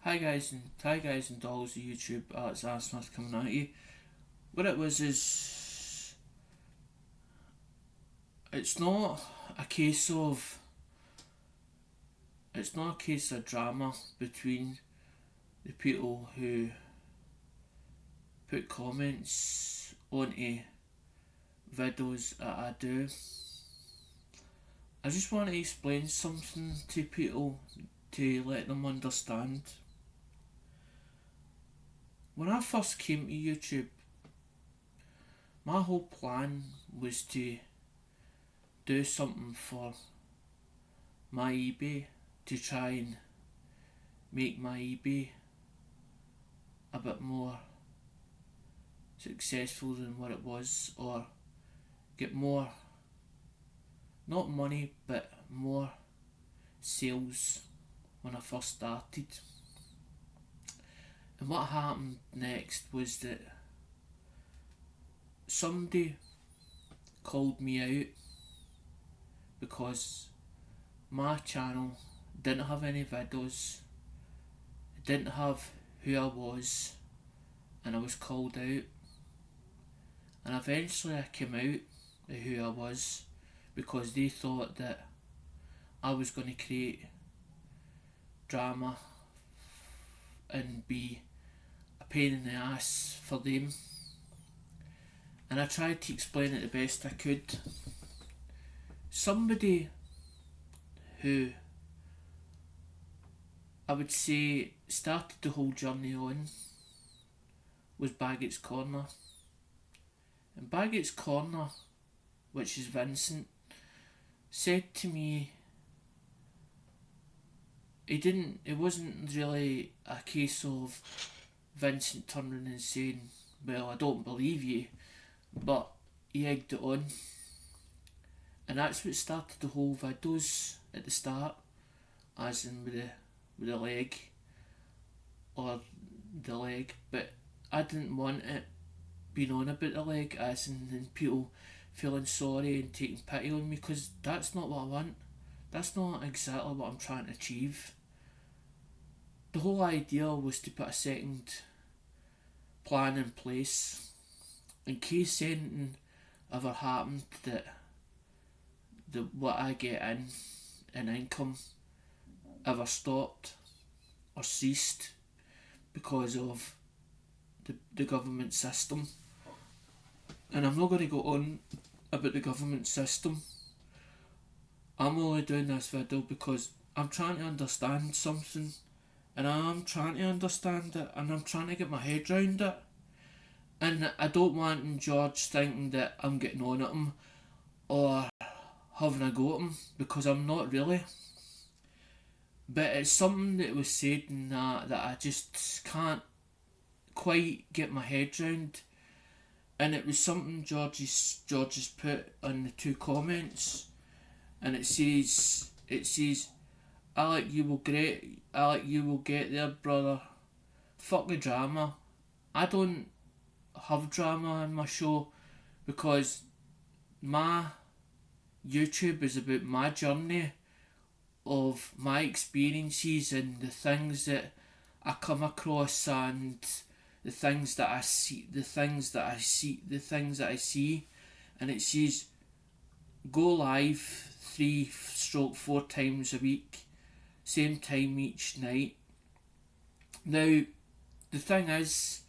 Hi guys and dolls of YouTube. It's Smith coming at you. What it was is, it's not a case of drama between the people who put comments onto videos that I do. I just want to explain something to people to let them understand. When I first came to YouTube, my whole plan was to do something for my eBay, to try and make my eBay a bit more successful than what it was, or get more, not money, but more sales when I first started. And what happened next was that somebody called me out because my channel didn't have any videos, it didn't have who I was, and I was called out. And eventually I came out of who I was because they thought that I was going to create drama and be a pain in the ass for them. And I tried to explain it the best I could. Somebody who I would say started the whole journey on was Baggett's Corner. And Baggett's Corner, which is Vincent, said to me, it wasn't really a case of Vincent turning and saying, well, I don't believe you, but he egged it on. And that's what started the whole videos at the start, as in with the leg, but I didn't want it being on about the leg, as in people feeling sorry and taking pity on me, because that's not what I want. That's not exactly what I'm trying to achieve. The whole idea was to put a second plan in place in case anything ever happened that what I get in income ever stopped or ceased because of the government system. And I'm not going to go on about the government system. I'm only doing this video because I'm trying to understand something, and I'm trying to understand it, and I'm trying to get my head round it. And I don't want George thinking that I'm getting on at him or having a go at him, because I'm not really. But it's something that was said in that I just can't quite get my head round. And it was something George has put on the two comments, and it says, Alec, you will get there, brother. Fuck the drama. I don't have drama on my show because my YouTube is about my journey of my experiences and the things that I come across and the things that I see, and it says go live 3-4 times a week, same time each night. Now, the thing is,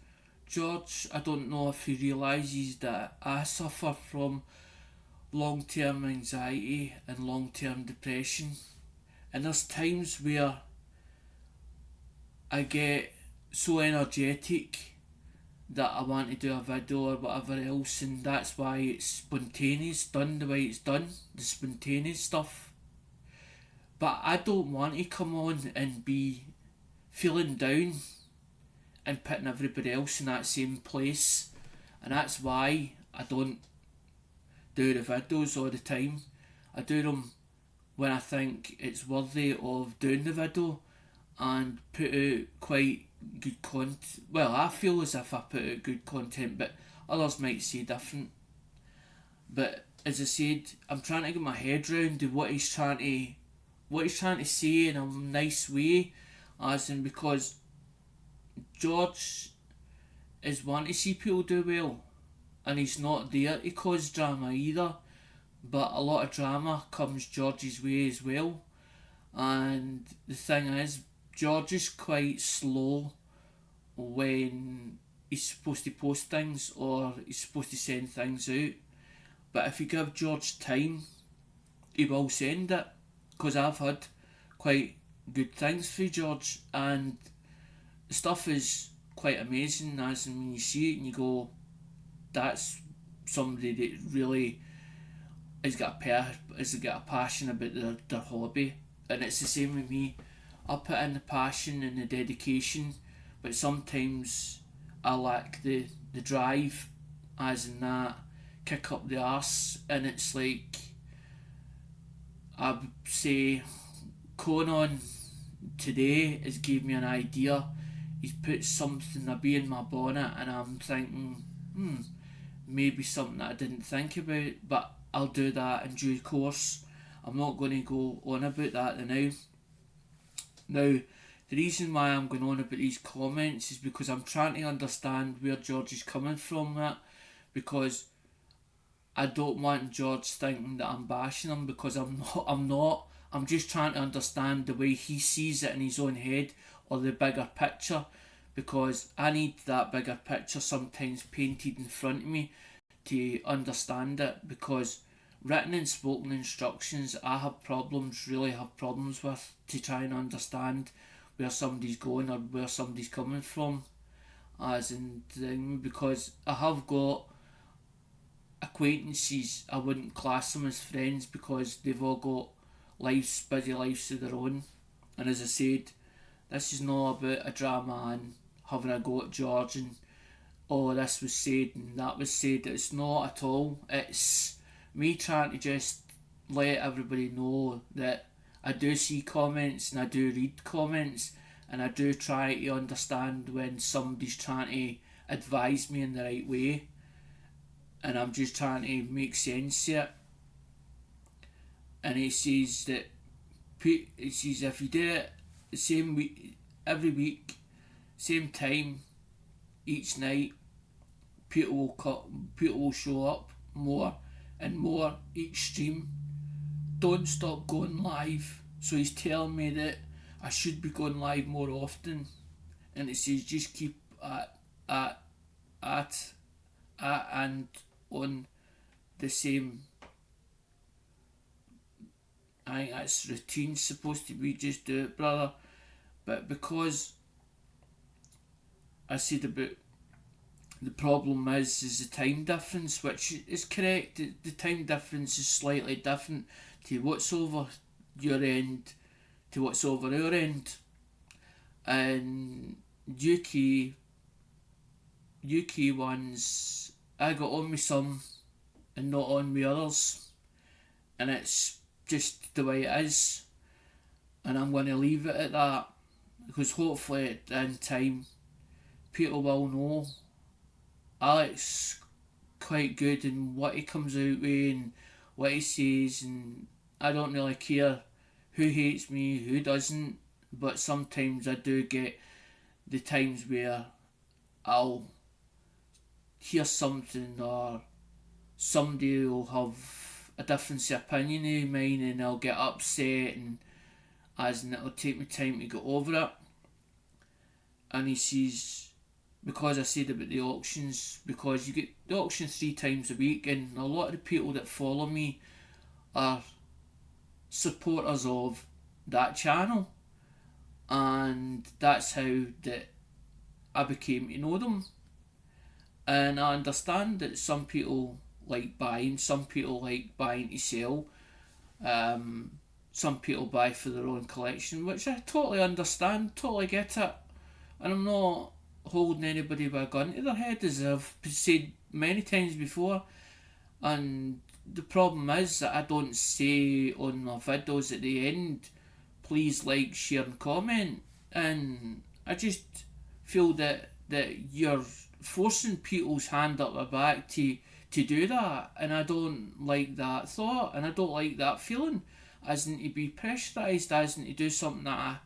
George, I don't know if he realises that I suffer from long-term anxiety and long-term depression, and there's times where I get so energetic that I want to do a video or whatever else, and that's why it's spontaneous, done the way it's done, the spontaneous stuff. But I don't want to come on and be feeling down and putting everybody else in that same place, and that's why I don't do the videos all the time. I do them when I think it's worthy of doing the video and put out quite good content. Well, I feel as if I put out good content, but others might say different. But as I said, I'm trying to get my head round to what he's trying to say in a nice way, as in, because George is one to see people do well, and he's not there to cause drama either. But a lot of drama comes George's way as well. And the thing is, George is quite slow when he's supposed to post things or he's supposed to send things out. But if you give George time, he will send it. Because I've had quite good things for George, and the stuff is quite amazing. As in, when you see it and you go, that's somebody that really has got a passion about their hobby. And it's the same with me. I put in the passion and the dedication, but sometimes I lack the drive, as in that kick up the arse. And it's like, I would say Conan today has gave me an idea. He's put something a bee in my bonnet, and I'm thinking, maybe something that I didn't think about, but I'll do that in due course. I'm not going to go on about that now. Now, the reason why I'm going on about these comments is because I'm trying to understand where George is coming from with it, because I don't want George thinking that I'm bashing him, because I'm not. I'm just trying to understand the way he sees it in his own head, or the bigger picture, because I need that bigger picture sometimes painted in front of me to understand it, because written and spoken instructions I really have problems with, to try and understand where somebody's going or where somebody's coming from, as in thing, because I have got acquaintances. I wouldn't class them as friends because they've all got busy lives of their own. And as I said, this is not about a drama and having a go at George and this was said and that was said. It's not at all. It's me trying to just let everybody know that I do see comments and I do read comments, and I do try to understand when somebody's trying to advise me in the right way, and I'm just trying to make sense of it. And he says that if you do it the same week, every week, same time, each night, people will show up more and more each stream. Don't stop going live. So he's telling me that I should be going live more often, and it says just keep at and on the same. I think that's routine supposed to be, just do it, brother. But because I said about the problem is the time difference, which is correct. The time difference is slightly different to what's over your end to what's over our end. And UK ones, I got on with some and not on with others, and it's just the way it is, and I'm going to leave it at that, because hopefully in time people will know Alex quite good in what he comes out with and what he says, and I don't really care who hates me, who doesn't, but sometimes I do get the times where I'll hear something or somebody will have a different opinion of mine and I'll get upset, and it'll take me time to get over it. And he says, because I said about the auctions, because you get the auction 3 times a week, and a lot of the people that follow me are supporters of that channel, and that's how that I became to know them. And I understand that some people like buying, some people like buying to sell, some people buy for their own collection, which I totally understand, totally get it, and I'm not holding anybody with a gun to their head, as I've said many times before. And the problem is that I don't say on my videos at the end, please like, share and comment, and I just feel that you're forcing people's hand up their back to do that, and I don't like that thought, and I don't like that feeling, as in to be pressurised, as in to do something that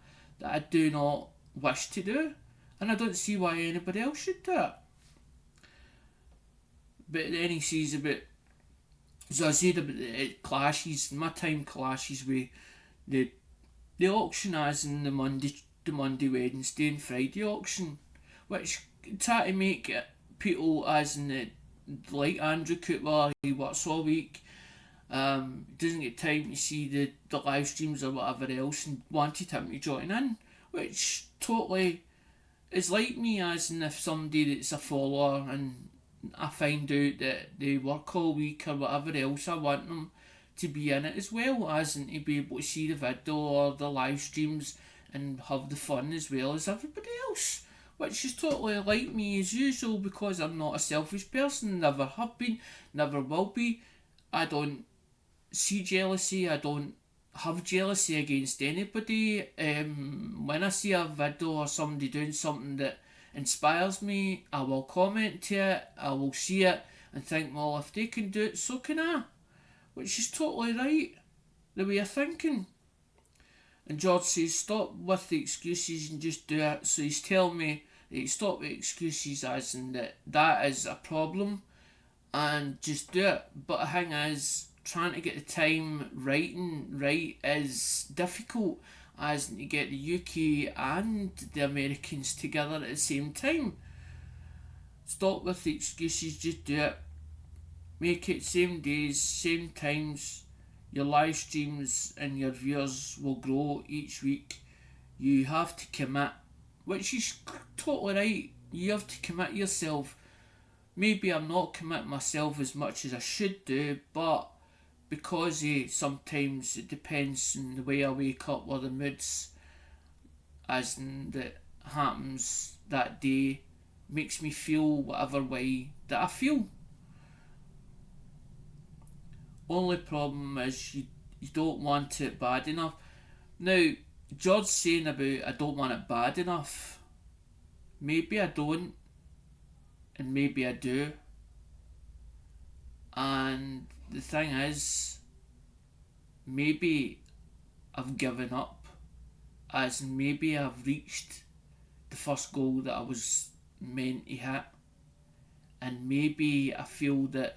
I do not wish to do, and I don't see why anybody else should do it. But then he says about, so I said about it clashes, my time clashes with the auction as in the Monday, Wednesday and Friday auction, which try to make it people as in the, like Andrew Cooper, he works all week, doesn't get time to see the live streams or whatever else, and wanted him to join in, which totally is like me, as in if somebody that's a follower and I find out that they work all week or whatever else, I want them to be in it as well, as in to be able to see the video or the live streams and have the fun as well as everybody else, which is totally like me as usual, because I'm not a selfish person, never have been, never will be. I don't see jealousy, I don't have jealousy against anybody. When I see a video or somebody doing something that inspires me, I will comment to it, I will see it and think, well, if they can do it, so can I, which is totally right, the way of thinking. And George says, stop with the excuses and just do it. So he's telling me that stop with excuses, as in that is a problem, and just do it. But the thing is, trying to get the time right is difficult, as to get the UK and the Americans together at the same time. Stop with the excuses, just do it. Make it same days, same times. Your live streams and your viewers will grow each week. You have to commit, which is totally right. You have to commit yourself. Maybe I'm not committing myself as much as I should do, but because sometimes it depends on the way I wake up or the moods as in that happens that day, makes me feel whatever way that I feel. Only problem is you don't want it bad enough. Now, George's saying about I don't want it bad enough. Maybe I don't, and maybe I do. And the thing is, maybe I've given up, as in maybe I've reached the first goal that I was meant to hit, and maybe I feel that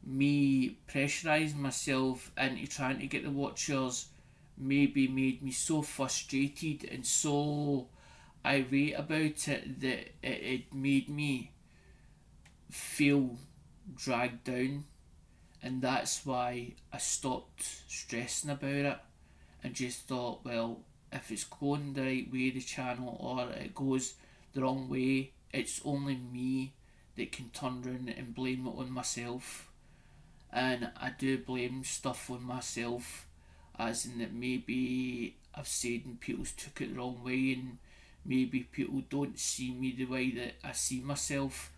me pressurising myself into trying to get the watchers maybe made me so frustrated and so irate about it that it made me feel dragged down, and that's why I stopped stressing about it and just thought, well, if it's going the right way, the channel, or it goes the wrong way, it's only me that can turn around and blame it on myself. And I do blame stuff on myself, as in that maybe I've said and people took it the wrong way, and maybe people don't see me the way that I see myself,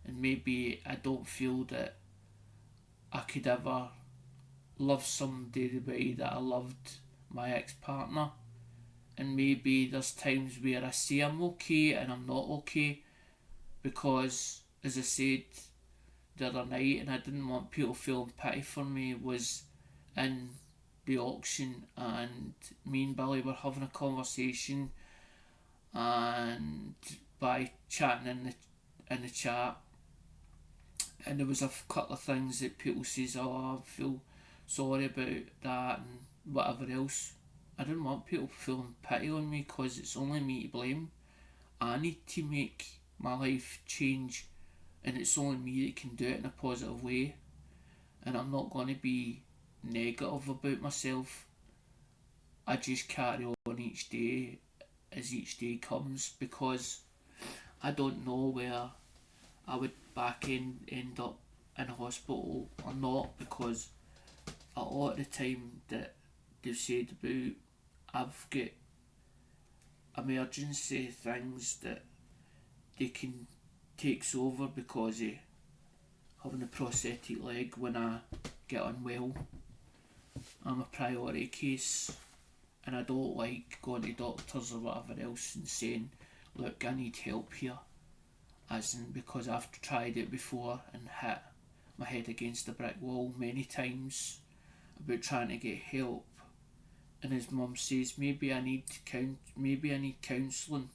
and maybe I don't feel that I could ever love somebody the way that I loved my ex-partner. And maybe there's times where I say I'm okay and I'm not okay, because as I said the other night, and I didn't want people feeling pity for me, was in the auction and me and Billy were having a conversation, and by chatting in the chat, and there was a couple of things that people says, oh, I feel sorry about that and whatever else. I didn't want people feeling pity on me, because it's only me to blame. I need to make my life change, and it's only me that can do it in a positive way, and I'm not going to be negative about myself. I just carry on each day as each day comes, because I don't know where I would back end up in hospital or not, because a lot of the time that they've said about I've got emergency things that they can takes over because of having a prosthetic leg when I get unwell. I'm a priority case, and I don't like going to doctors or whatever else and saying, look, I need help here, as in because I've tried it before and hit my head against a brick wall many times about trying to get help. And his mum says maybe I need counselling,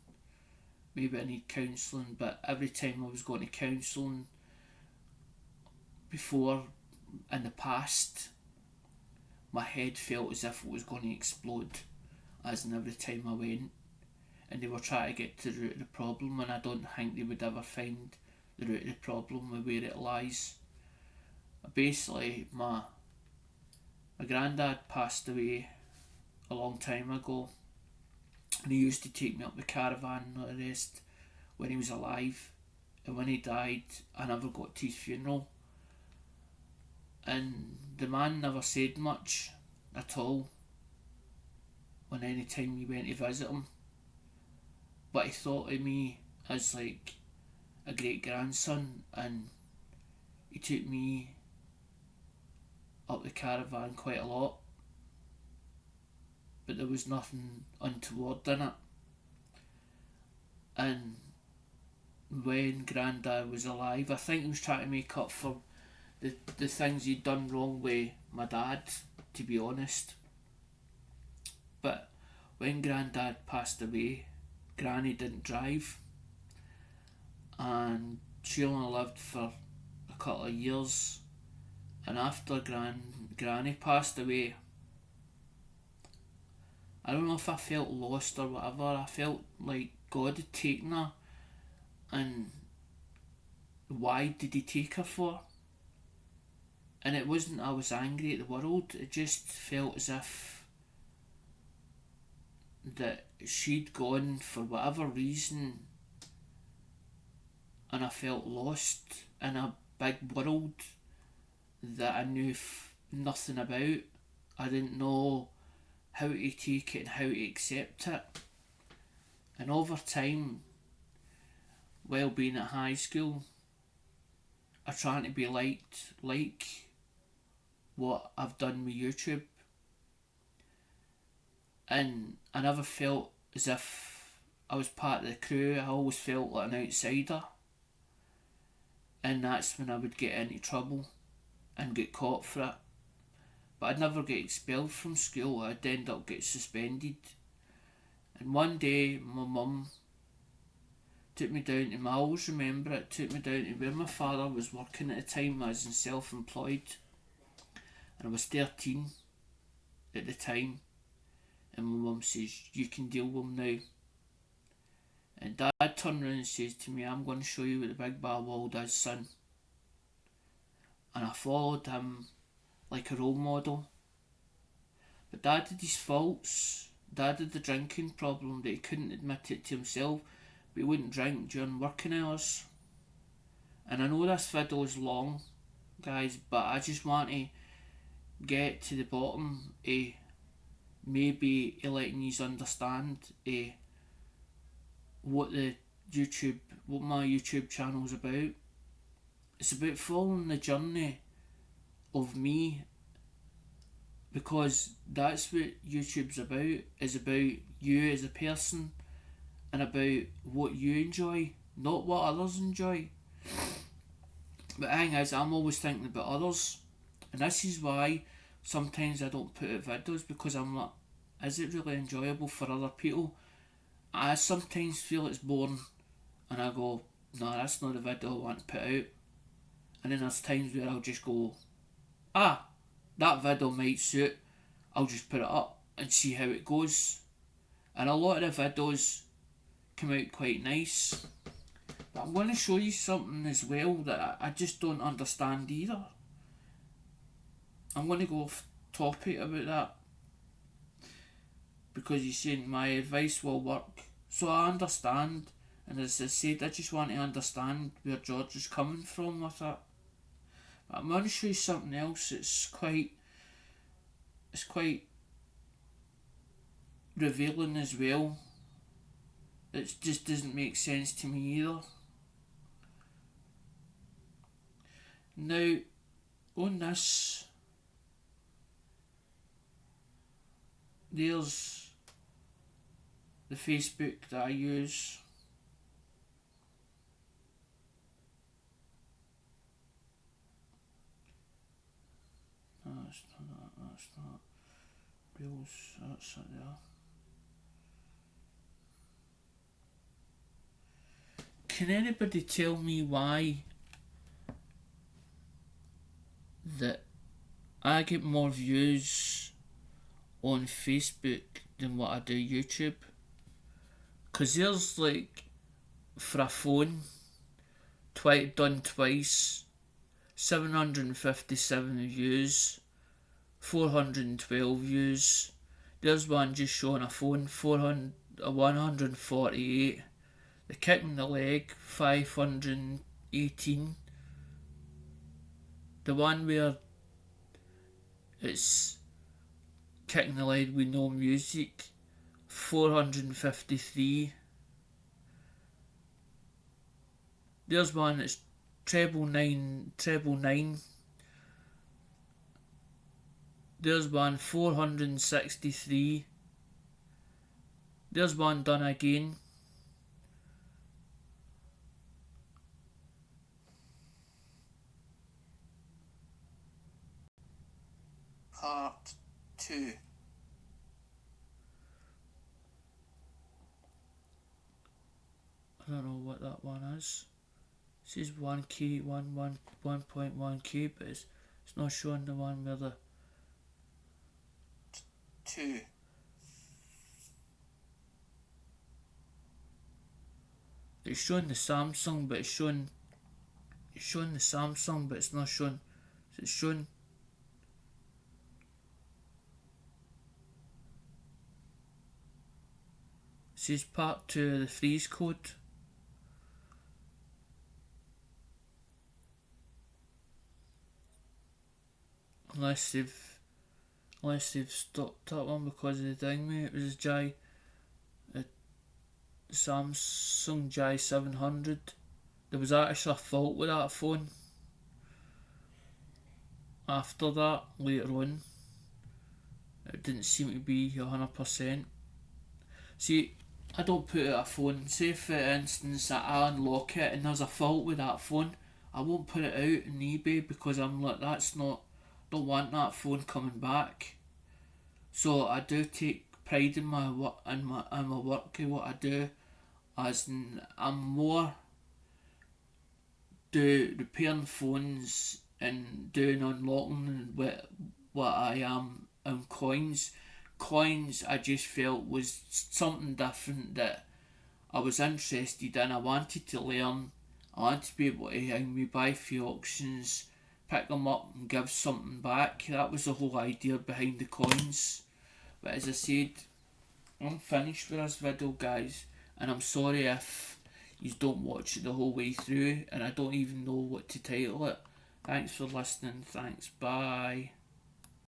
maybe I need counselling, but every time I was going to counselling before, in the past, my head felt as if it was going to explode, as in every time I went, and they were trying to get to the root of the problem, and I don't think they would ever find the root of the problem and where it lies. Basically, my granddad passed away a long time ago, and he used to take me up the caravan and all the rest when he was alive, and when he died I never got to his funeral, and the man never said much at all when any time you went to visit him, but he thought of me as like a great grandson, and he took me up the caravan quite a lot, but there was nothing untoward in it. And when Grandad was alive, I think he was trying to make up for the things he'd done wrong with my dad, to be honest. But when Grandad passed away, Granny didn't drive, and she only lived for a couple of years, and after Granny passed away, I don't know if I felt lost or whatever. I felt like God had taken her, and why did he take her for? And it wasn't I was angry at the world, it just felt as if that she'd gone for whatever reason, and I felt lost in a big world that I knew nothing about. I didn't know how to take it and how to accept it. And over time, while being at high school, I trying to be liked like what I've done with YouTube, and I never felt as if I was part of the crew. I always felt like an outsider, and that's when I would get into trouble and get caught for it. But I'd never get expelled from school, I'd end up getting suspended. And one day my mum took me down to, I always remember it, took me down to where my father was working at the time. I was in self-employed, and I was 13 at the time, and my mum says, you can deal with him now. And Dad turned around and says to me, I'm going to show you what the big bad world is, son. And I followed him like a role model. But Dad had his faults. Dad had the drinking problem that he couldn't admit it to himself, but he wouldn't drink during working hours. And I know this video is long, guys, but I just want to get to the bottom of maybe letting you understand what my YouTube channel's about. It's about following the journey of me, because that's what YouTube's about. Is about you as a person and about what you enjoy, not what others enjoy. But the thing is, I'm always thinking about others, and this is why sometimes I don't put out videos, because I'm like, is it really enjoyable for other people? I sometimes feel it's boring, and I go, no, that's not the video I want to put out. And then there's times where I'll just go, that video might suit, I'll just put it up and see how it goes. And a lot of the videos come out quite nice. But I'm going to show you something as well that I just don't understand either. I'm going to go off topic about that, because you're saying my advice will work. So I understand, and as I said, I just want to understand where George is coming from with it. But I'm going to show you something else that's quite revealing as well. It just doesn't make sense to me either. Now, on this, there's the Facebook that I use. No, that's not that, that's not Reels, that's it there. can anybody tell me why that I get more views on Facebook than what I do YouTube? Because there's like, for a phone, done twice, 757 views, 412 views. There's one just showing a phone, 148. The kick in the leg, 518. The one where it's kicking the leg with no music, 453. There's one that's treble nine. There's one 463. There's one done again. Part 2. I don't know what that one is. It says 1k, 1.1k, but it's not showing the one where the 2. It's showing the Samsung, but it's showing the Samsung, but it's not showing. It's showing. It says part 2 of the freeze code. Unless they've stopped that one because of the thing, mate. It was Samsung J700. There was actually a fault with that phone. After that, later on, it didn't seem to be 100%. See, I don't put out a phone. Say for instance that I unlock it and there's a fault with that phone, I won't put it out on eBay because I'm like, don't want that phone coming back. So I do take pride in my work and my work of what I do, as in I'm more do repairing phones and doing unlocking what I am on coins. Coins I just felt was something different that I was interested in. I wanted to learn. I wanted to be able to maybe buy a few auctions, pick them up and give something back. That was the whole idea behind the coins. But as I said, I'm finished with this video, guys, and I'm sorry if you don't watch it the whole way through and I don't even know what to title it. Thanks for listening. Thanks. Bye.